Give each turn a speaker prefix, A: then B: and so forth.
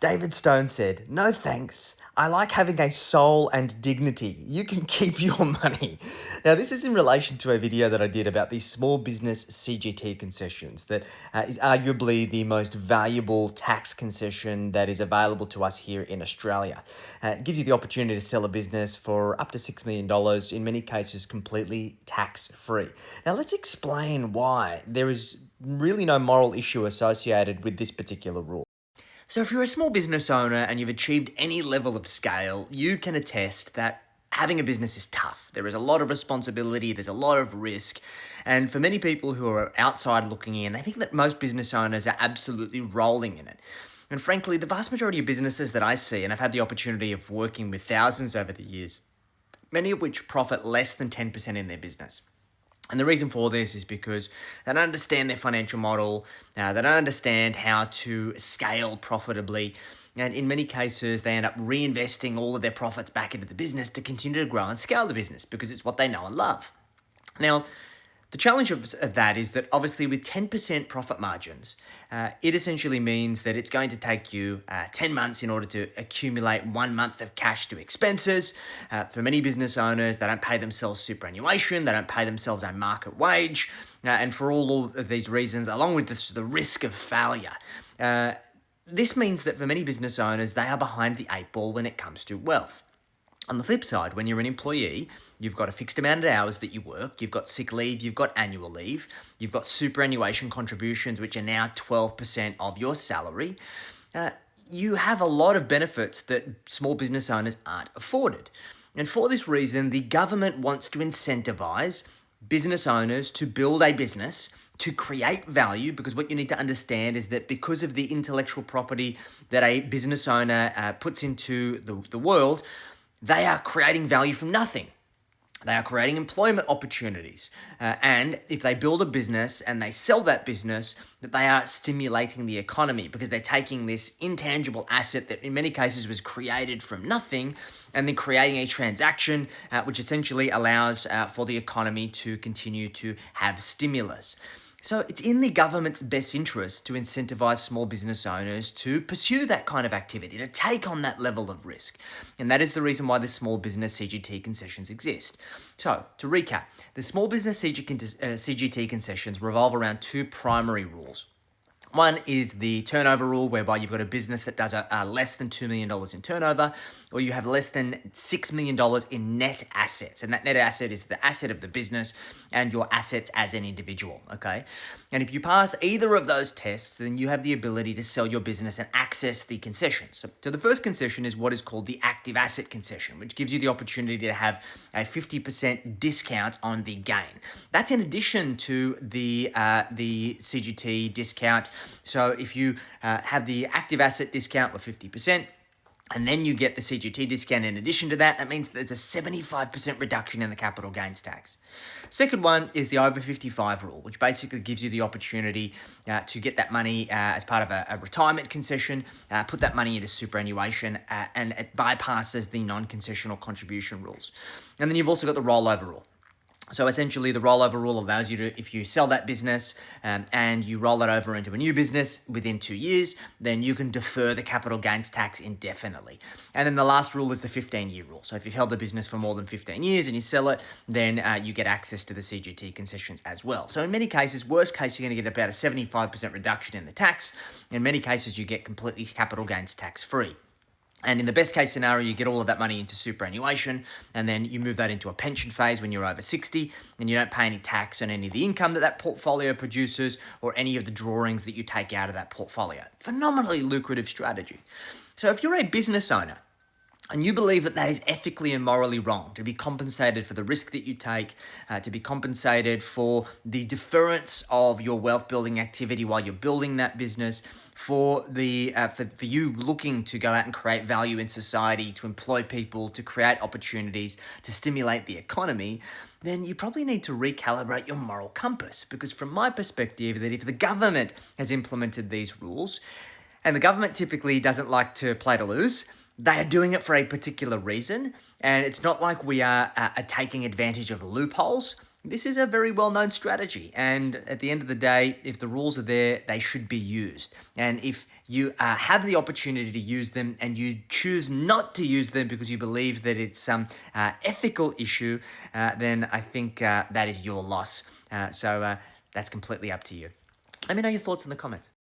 A: David Stone said, "No thanks. I like having a soul and dignity. You can keep your money." Now, this is in relation to a video that I did about the small business CGT concessions that is arguably the most valuable tax concession that is available to us here in Australia. It gives you the opportunity to sell a business for up to $6 million, in many cases completely tax-free. Now, let's explain why there is really no moral issue associated with this particular rule. So if you're a small business owner and you've achieved any level of scale, you can attest that having a business is tough. There is a lot of responsibility, there's a lot of risk. And for many people who are outside looking in, they think that most business owners are absolutely rolling in it. And frankly, the vast majority of businesses that I see, and I've had the opportunity of working with thousands over the years, many of which profit less than 10% in their business. And the reason for this is because they don't understand their financial model, they don't understand how to scale profitably, and in many cases, they end up reinvesting all of their profits back into the business to continue to grow and scale the business because it's what they know and love. Now, the challenge of that is that obviously with 10% profit margins, it essentially means that it's going to take you 10 months in order to accumulate 1 month of cash to expenses. For many business owners, they don't pay themselves superannuation, they don't pay themselves a market wage, and for all of these reasons, along with the risk of failure, this means that for many business owners, they are behind the eight ball when it comes to wealth. On the flip side, when you're an employee, you've got a fixed amount of hours that you work, you've got sick leave, you've got annual leave, you've got superannuation contributions, which are now 12% of your salary. You have a lot of benefits that small business owners aren't afforded. And for this reason, the government wants to incentivize business owners to build a business to create value, because what you need to understand is that because of the intellectual property that a business owner puts into the world, they are creating value from nothing. They are creating employment opportunities. And if they build a business and they sell that business, that they are stimulating the economy because they're taking this intangible asset that in many cases was created from nothing and then creating a transaction which essentially allows for the economy to continue to have stimulus. So it's in the government's best interest to incentivize small business owners to pursue that kind of activity, to take on that level of risk. And that is the reason why the small business CGT concessions exist. So to recap, the small business CGT concessions revolve around two primary rules. One is the turnover rule, whereby you've got a business that does less than $2 million in turnover, or you have less than $6 million in net assets. And that net asset is the asset of the business and your assets as an individual, okay? And if you pass either of those tests, then you have the ability to sell your business and access the concession. So the first concession is what is called the active asset concession, which gives you the opportunity to have a 50% discount on the gain. That's in addition to the CGT discount. So if you have the active asset discount of 50%, and then you get the CGT discount in addition to that, that means there's a 75% reduction in the capital gains tax. Second one is the over 55 rule, which basically gives you the opportunity to get that money as part of a retirement concession, put that money into superannuation, and it bypasses the non-concessional contribution rules. And then you've also got the rollover rule. So essentially, the rollover rule allows you to, if you sell that business and you roll it over into a new business within 2 years, then you can defer the capital gains tax indefinitely. And then the last rule is the 15-year rule. So if you've held the business for more than 15 years and you sell it, then you get access to the CGT concessions as well. So in many cases, worst case, you're going to get about a 75% reduction in the tax. In many cases, you get completely capital gains tax free. And in the best case scenario, you get all of that money into superannuation, and then you move that into a pension phase when you're over 60, and you don't pay any tax on any of the income that portfolio produces or any of the drawings that you take out of that portfolio. Phenomenally lucrative strategy. So if you're a business owner and you believe that is ethically and morally wrong, to be compensated for the risk that you take, to be compensated for the deference of your wealth building activity while you're building that business, for you looking to go out and create value in society, to employ people, to create opportunities, to stimulate the economy, then you probably need to recalibrate your moral compass. Because from my perspective, that if the government has implemented these rules, and the government typically doesn't like to play to lose, they are doing it for a particular reason, and it's not like we are taking advantage of loopholes. This is a very well-known strategy, and at the end of the day, if the rules are there, they should be used. And if you have the opportunity to use them and you choose not to use them because you believe that it's some ethical issue, then I think that is your loss. So that's completely up to you. Let me know your thoughts in the comments.